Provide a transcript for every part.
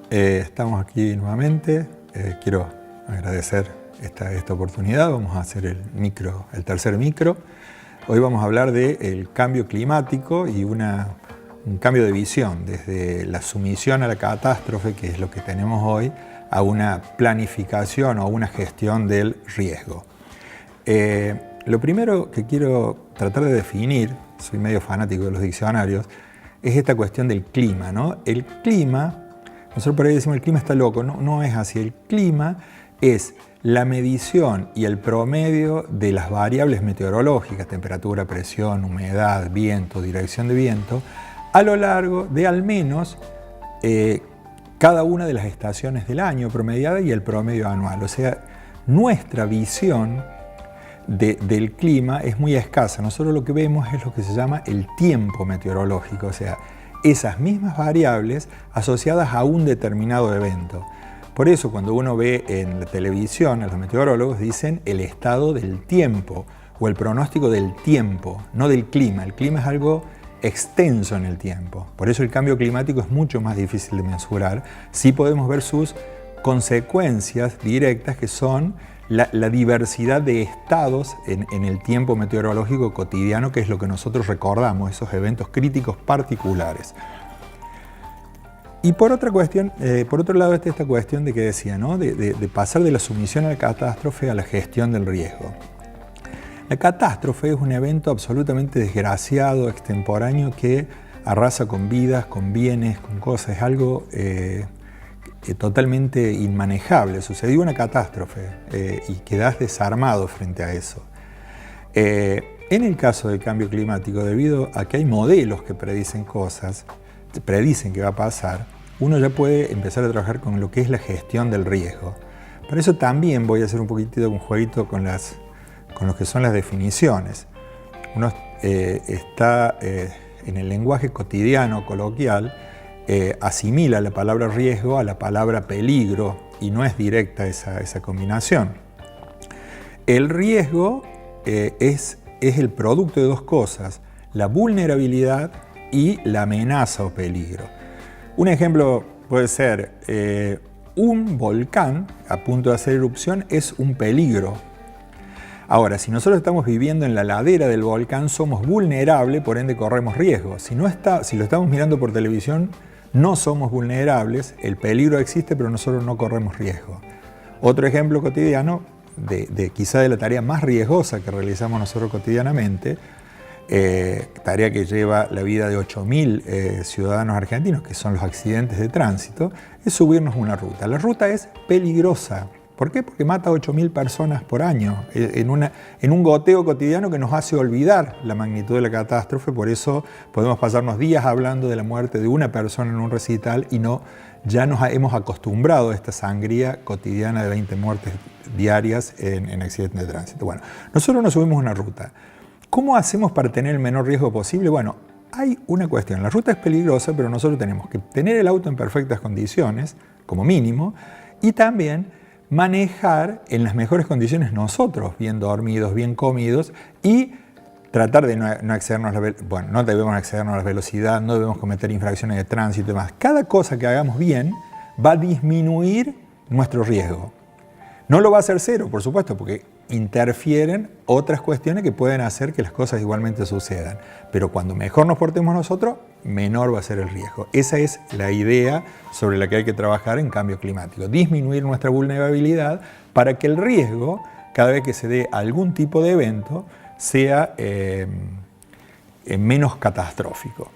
Estamos aquí nuevamente. Quiero agradecer esta oportunidad. Vamos a hacer el tercer micro. Hoy vamos a hablar del cambio climático y un cambio de visión, desde la sumisión a la catástrofe, que es lo que tenemos hoy, a una planificación o a una gestión del riesgo. Lo primero que quiero tratar de definir, soy medio fanático de los diccionarios, es esta cuestión del clima, ¿no? El clima, nosotros por ahí decimos el clima está loco, no es así. El clima es la medición y el promedio de las variables meteorológicas, temperatura, presión, humedad, viento, dirección de viento, a lo largo de al menos cada una de las estaciones del año promediada y el promedio anual. O sea, nuestra visión del clima es muy escasa. Nosotros lo que vemos es lo que se llama el tiempo meteorológico, o sea, esas mismas variables asociadas a un determinado evento. Por eso cuando uno ve en la televisión a los meteorólogos dicen el estado del tiempo o el pronóstico del tiempo, no del clima. El clima es algo extenso en el tiempo. Por eso el cambio climático es mucho más difícil de mensurar. Sí podemos ver sus consecuencias directas, que son la diversidad de estados en el tiempo meteorológico cotidiano, que es lo que nosotros recordamos, esos eventos críticos particulares. Y por otro lado está esta cuestión de que decía, ¿no? de pasar de la sumisión a la catástrofe a la gestión del riesgo. La catástrofe es un evento absolutamente desgraciado, extemporáneo, que arrasa con vidas, con bienes, con cosas. Es algo totalmente inmanejable. Sucedió una catástrofe y quedás desarmado frente a eso. En el caso del cambio climático, debido a que hay modelos que predicen cosas, predicen que va a pasar, uno ya puede empezar a trabajar con lo que es la gestión del riesgo. Por eso también voy a hacer un poquitito un jueguito con lo que son las definiciones. Uno está en el lenguaje cotidiano, coloquial, asimila la palabra riesgo a la palabra peligro y no es directa esa combinación. El riesgo es el producto de dos cosas, la vulnerabilidad y la amenaza o peligro. Un ejemplo puede ser un volcán a punto de hacer erupción es un peligro. Ahora, si nosotros estamos viviendo en la ladera del volcán, somos vulnerables, por ende corremos riesgo. Si lo estamos mirando por televisión, no somos vulnerables, el peligro existe, pero nosotros no corremos riesgo. Otro ejemplo cotidiano, quizá de la tarea más riesgosa que realizamos nosotros cotidianamente, tarea que lleva la vida de 8.000 ciudadanos argentinos, que son los accidentes de tránsito, es subirnos una ruta. La ruta es peligrosa. ¿Por qué? Porque mata a 8.000 personas por año, en un goteo cotidiano que nos hace olvidar la magnitud de la catástrofe. Por eso podemos pasarnos días hablando de la muerte de una persona en un recital y ya nos hemos acostumbrado a esta sangría cotidiana de 20 muertes diarias en accidentes de tránsito. Bueno, nosotros nos subimos una ruta. ¿Cómo hacemos para tener el menor riesgo posible? Bueno, hay una cuestión. La ruta es peligrosa, pero nosotros tenemos que tener el auto en perfectas condiciones, como mínimo, y también manejar en las mejores condiciones nosotros, bien dormidos, bien comidos, y tratar de no excedernos no debemos excedernos la velocidad, no debemos cometer infracciones de tránsito y demás. Cada cosa que hagamos bien va a disminuir nuestro riesgo. No lo va a hacer cero, por supuesto, porque interfieren otras cuestiones que pueden hacer que las cosas igualmente sucedan. Pero cuando mejor nos portemos nosotros, menor va a ser el riesgo. Esa es la idea sobre la que hay que trabajar en cambio climático. Disminuir nuestra vulnerabilidad para que el riesgo, cada vez que se dé algún tipo de evento, sea menos catastrófico.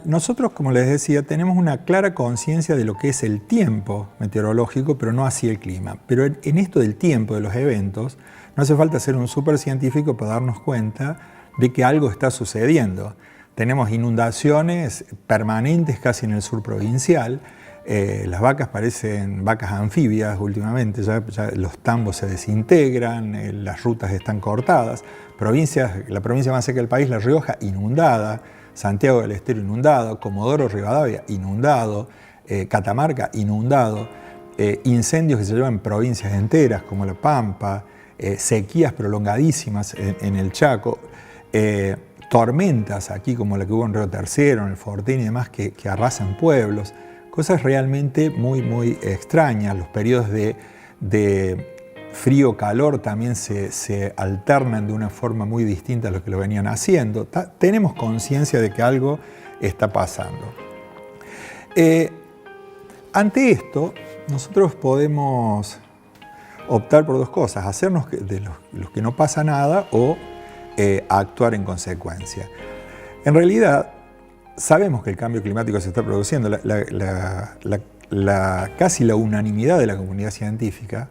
Nosotros, como les decía, tenemos una clara conciencia de lo que es el tiempo meteorológico, pero no así el clima. Pero en esto del tiempo, de los eventos, no hace falta ser un supercientífico para darnos cuenta de que algo está sucediendo. Tenemos inundaciones permanentes casi en el sur provincial. Las vacas parecen vacas anfibias últimamente, ya los tambos se desintegran, las rutas están cortadas. La provincia más seca del país, La Rioja, inundada. Santiago del Estero inundado, Comodoro Rivadavia inundado, Catamarca inundado, incendios que se llevan provincias enteras como La Pampa, sequías prolongadísimas en el Chaco, tormentas aquí como la que hubo en Río Tercero, en el Fortín y demás, que arrasan pueblos, cosas realmente muy, muy extrañas. Los periodos de frío-calor también se alternan de una forma muy distinta a lo que lo venían haciendo. Tenemos conciencia de que algo está pasando. Ante esto, nosotros podemos optar por dos cosas: hacernos de los que no pasa nada o actuar en consecuencia. En realidad, sabemos que el cambio climático se está produciendo. Casi la unanimidad de la comunidad científica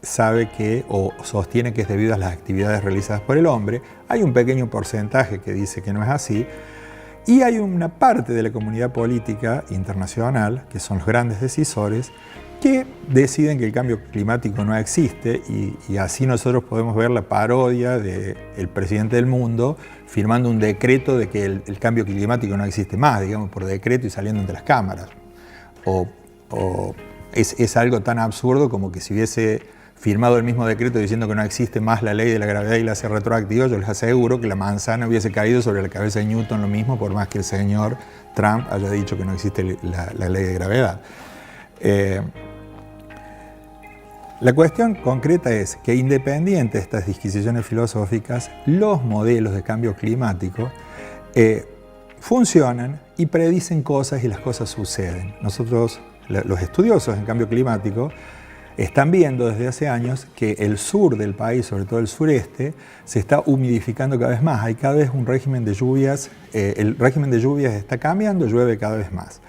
sabe que o sostiene que es debido a las actividades realizadas por el hombre. Hay un pequeño porcentaje que dice que no es así. Y hay una parte de la comunidad política internacional, que son los grandes decisores, que deciden que el cambio climático no existe, y así nosotros podemos ver la parodia del presidente del mundo firmando un decreto de que el cambio climático no existe más, digamos, por decreto y saliendo ante las cámaras. Es algo tan absurdo como que si hubiese firmado el mismo decreto diciendo que no existe más la ley de la gravedad y la hace retroactiva, yo les aseguro que la manzana hubiese caído sobre la cabeza de Newton lo mismo, por más que el señor Trump haya dicho que no existe la ley de gravedad. La cuestión concreta es que, independiente de estas disquisiciones filosóficas, los modelos de cambio climático funcionan y predicen cosas, y las cosas suceden. Nosotros, los estudiosos en cambio climático, están viendo desde hace años que el sur del país, sobre todo el sureste, se está humidificando cada vez más. Hay cada vez un régimen de lluvias, el régimen de lluvias está cambiando, llueve cada vez más.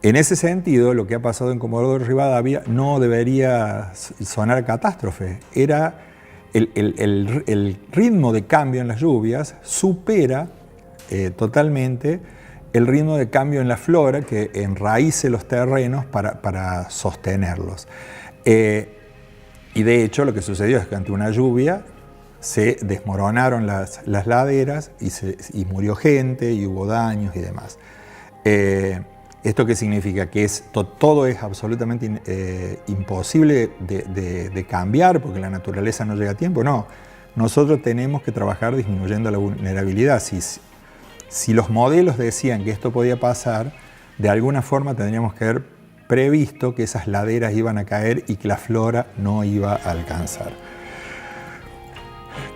En ese sentido, lo que ha pasado en Comodoro Rivadavia no debería sonar a catástrofe. El ritmo de cambio en las lluvias supera totalmente el ritmo de cambio en la flora que enraíce los terrenos para sostenerlos. Y de hecho lo que sucedió es que ante una lluvia se desmoronaron las laderas y murió gente y hubo daños y demás. ¿Esto qué significa? Que todo es absolutamente imposible de cambiar porque la naturaleza no llega a tiempo. No, nosotros tenemos que trabajar disminuyendo la vulnerabilidad. Si los modelos decían que esto podía pasar, de alguna forma tendríamos que haber previsto que esas laderas iban a caer y que la flora no iba a alcanzar.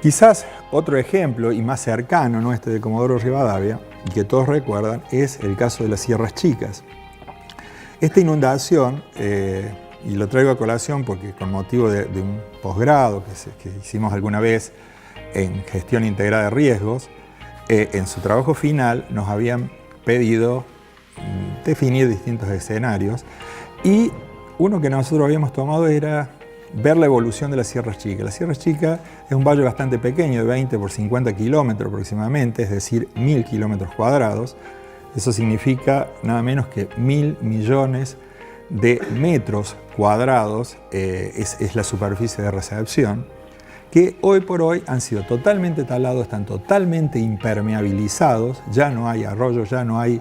Quizás otro ejemplo, y más cercano, ¿no?, de Comodoro Rivadavia, y que todos recuerdan, es el caso de las Sierras Chicas. Esta inundación, y lo traigo a colación porque con motivo de un posgrado que hicimos alguna vez en gestión integrada de riesgos, en su trabajo final nos habían pedido definir distintos escenarios, y uno que nosotros habíamos tomado era ver la evolución de las Sierras Chicas. La Sierra Chica es un valle bastante pequeño, de 20 por 50 kilómetros aproximadamente, es decir, 1000 kilómetros cuadrados. Eso significa nada menos que 1000 millones de metros cuadrados, es la superficie de recepción, que hoy por hoy han sido totalmente talados, están totalmente impermeabilizados, ya no hay arroyos, ya no hay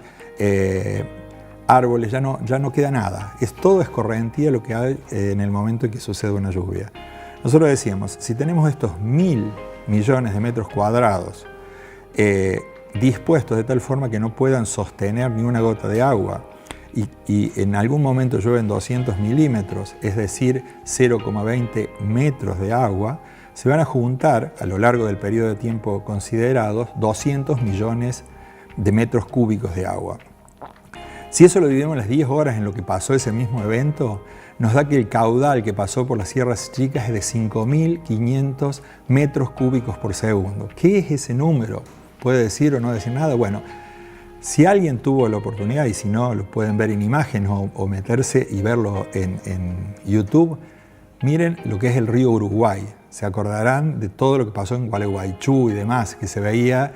árboles, ya no queda nada. Todo escorrentía lo que hay en el momento en que sucede una lluvia. Nosotros decíamos, si tenemos estos 1000 millones de metros cuadrados dispuestos de tal forma que no puedan sostener ni una gota de agua, y en algún momento llueven 200 milímetros, es decir, 0,20 metros de agua, se van a juntar a lo largo del periodo de tiempo considerado 200 millones de metros cúbicos de agua. Si eso lo dividimos las 10 horas en lo que pasó ese mismo evento, nos da que el caudal que pasó por las Sierras Chicas es de 5.500 metros cúbicos por segundo. ¿Qué es ese número? ¿Puede decir o no decir nada? Bueno, si alguien tuvo la oportunidad, y si no, lo pueden ver en imágenes o meterse y verlo en YouTube, miren lo que es el río Uruguay. Se acordarán de todo lo que pasó en Gualeguaychú y demás, que se veía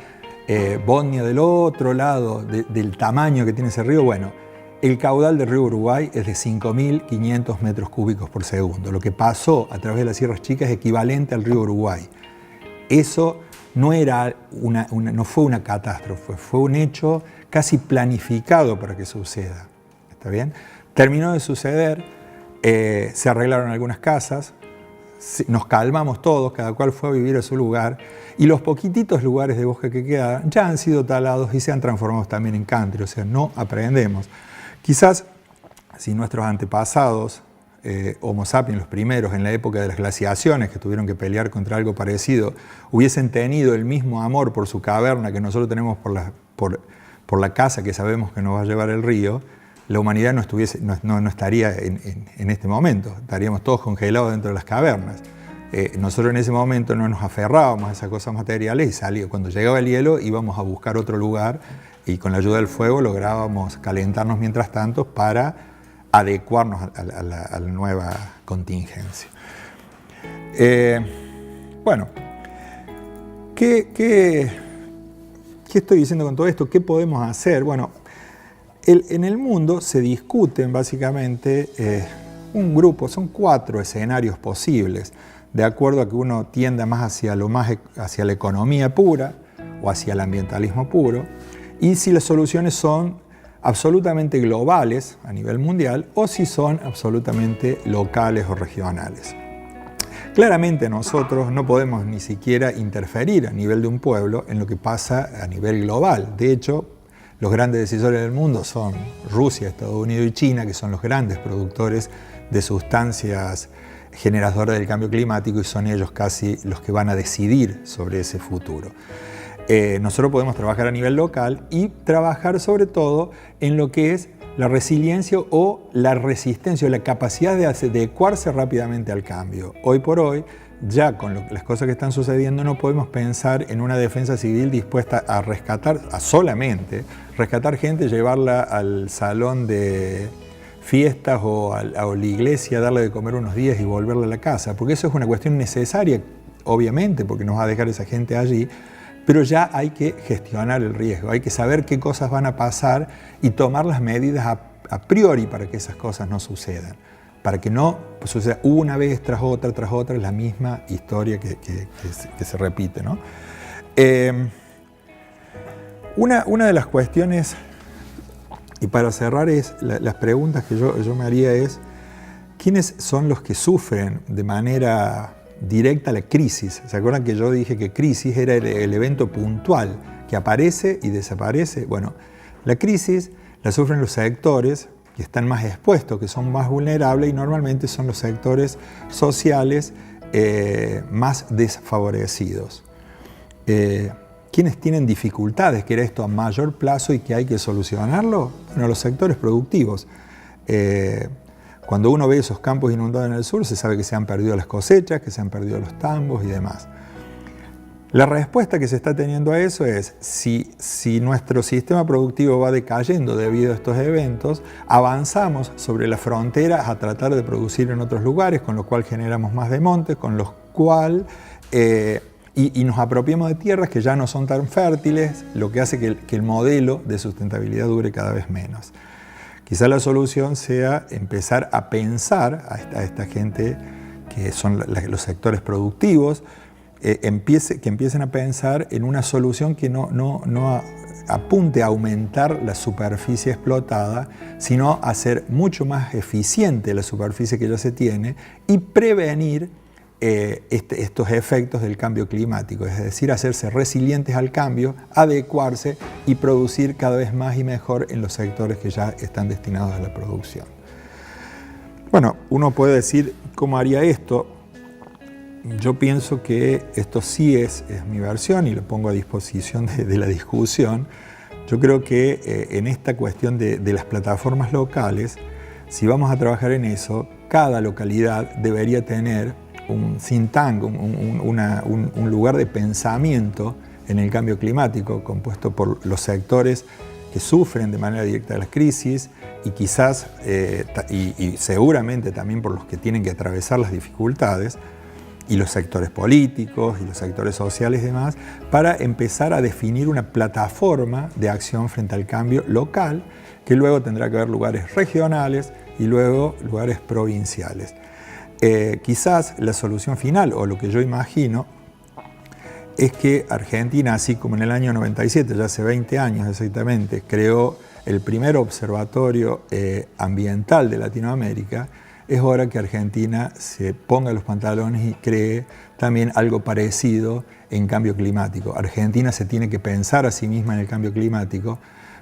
Bosnia del otro lado, del tamaño que tiene ese río. Bueno, el caudal del río Uruguay es de 5.500 metros cúbicos por segundo. Lo que pasó a través de las Sierras Chicas es equivalente al río Uruguay. Eso no fue una catástrofe, fue un hecho casi planificado para que suceda. ¿está bien? Terminó de suceder, se arreglaron algunas casas, nos calmamos todos, cada cual fue a vivir a su lugar, y los poquititos lugares de bosque que quedaban ya han sido talados y se han transformado también en country, o sea, no aprendemos. Quizás si nuestros antepasados, Homo sapiens, los primeros, en la época de las glaciaciones, que tuvieron que pelear contra algo parecido, hubiesen tenido el mismo amor por su caverna que nosotros tenemos por la casa que sabemos que nos va a llevar el río, la humanidad no estaría en este momento, estaríamos todos congelados dentro de las cavernas. Nosotros en ese momento no nos aferrábamos a esas cosas materiales y cuando llegaba el hielo íbamos a buscar otro lugar y con la ayuda del fuego lográbamos calentarnos mientras tanto para adecuarnos a la nueva contingencia. Bueno, ¿qué estoy diciendo con todo esto? ¿Qué podemos hacer? Bueno, en el mundo se discuten básicamente un grupo, son 4 escenarios posibles, de acuerdo a que uno tienda más hacia la economía pura o hacia el ambientalismo puro, y si las soluciones son absolutamente globales a nivel mundial o si son absolutamente locales o regionales. Claramente nosotros no podemos ni siquiera interferir a nivel de un pueblo en lo que pasa a nivel global. De hecho, los grandes decisores del mundo son Rusia, Estados Unidos y China, que son los grandes productores de sustancias generadoras del cambio climático y son ellos casi los que van a decidir sobre ese futuro. Nosotros podemos trabajar a nivel local y trabajar sobre todo en lo que es la resiliencia o la resistencia o la capacidad de adecuarse rápidamente al cambio. Hoy por hoy, ya con las cosas que están sucediendo, no podemos pensar en una defensa civil dispuesta a rescatar, a solamente rescatar gente, llevarla al salón de fiestas o a la iglesia, darle de comer unos días y volverla a la casa, porque eso es una cuestión necesaria, obviamente, porque nos va a dejar esa gente allí, pero ya hay que gestionar el riesgo, hay que saber qué cosas van a pasar y tomar las medidas a priori para que esas cosas no sucedan, para que no suceda una vez tras otra la misma historia que se repite, ¿no? Una de las cuestiones, y para cerrar, las preguntas que yo me haría es, ¿quiénes son los que sufren de manera directa la crisis? ¿Se acuerdan que yo dije que crisis era el evento puntual que aparece y desaparece? Bueno, la crisis la sufren los sectores que están más expuestos, que son más vulnerables y normalmente son los sectores sociales más desfavorecidos. ¿Quiénes tienen dificultades, que era esto a mayor plazo y que hay que solucionarlo? Bueno, los sectores productivos. Cuando uno ve esos campos inundados en el sur, se sabe que se han perdido las cosechas, que se han perdido los tambos y demás. La respuesta que se está teniendo a eso es, si nuestro sistema productivo va decayendo debido a estos eventos, avanzamos sobre las fronteras a tratar de producir en otros lugares, con lo cual generamos más desmontes, con lo cual y nos apropiamos de tierras que ya no son tan fértiles, lo que hace que el modelo de sustentabilidad dure cada vez menos. Quizá la solución sea empezar a pensar a esta gente que son los sectores productivos, que empiecen a pensar en una solución que no apunte a aumentar la superficie explotada, sino a hacer mucho más eficiente la superficie que ya se tiene y prevenir estos efectos del cambio climático, es decir, hacerse resilientes al cambio, adecuarse y producir cada vez más y mejor en los sectores que ya están destinados a la producción. Bueno, uno puede decir, ¿cómo haría esto? Yo pienso que esto sí es mi versión y lo pongo a disposición de la discusión. Yo creo que en esta cuestión de las plataformas locales, si vamos a trabajar en eso, cada localidad debería tener un think tank, un lugar de pensamiento en el cambio climático compuesto por los sectores que sufren de manera directa las crisis y quizás y seguramente también por los que tienen que atravesar las dificultades, y los sectores políticos y los sectores sociales y demás, para empezar a definir una plataforma de acción frente al cambio local, que luego tendrá que haber lugares regionales y luego lugares provinciales. Quizás la solución final, o lo que yo imagino, es que Argentina, así como en el año 97, ya hace 20 años exactamente, creó el primer observatorio ambiental de Latinoamérica, es hora que Argentina se ponga los pantalones y cree también algo parecido en cambio climático. Argentina se tiene que pensar a sí misma en el cambio climático,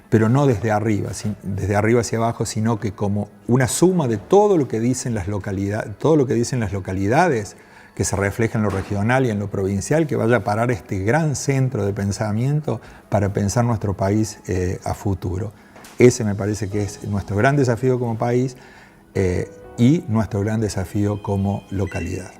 pero no desde arriba hacia abajo, sino que como una suma de todo lo que dicen las localidades, que se refleja en lo regional y en lo provincial, que vaya a parar este gran centro de pensamiento para pensar nuestro país a futuro. Ese me parece que es nuestro gran desafío como país y nuestro gran desafío como localidad.